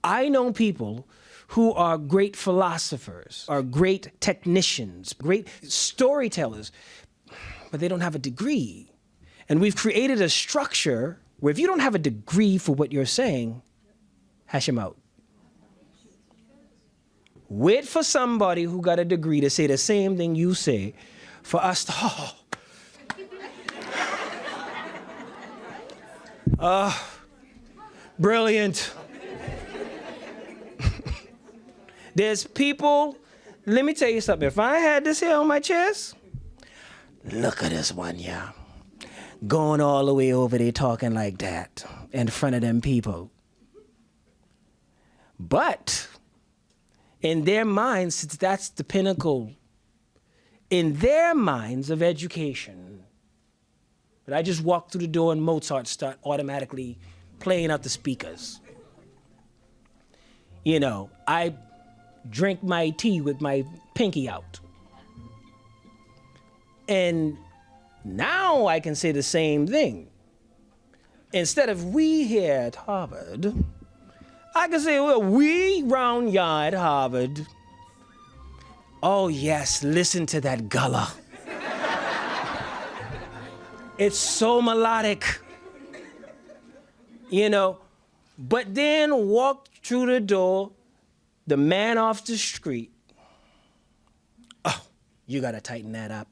I know people who are great philosophers, are great technicians, great storytellers, but they don't have a degree. And we've created a structure where if you don't have a degree for what you're saying, hash them out. Wait for somebody who got a degree to say the same thing you say for us to, brilliant. There's people, let me tell you something. If I had this here on my chest, look at this one, yeah. Going all the way over there talking like that in front of them people. But in their minds, since that's the pinnacle, in their minds of education, but I just walk through the door and Mozart start automatically playing out the speakers. You know, I drink my tea with my pinky out. And now I can say the same thing. Instead of we here at Harvard, I can say, well, we round yard Harvard. Oh yes, listen to that gullah. It's so melodic. You know, but then walk through the door, the man off the street. Oh, you gotta tighten that up.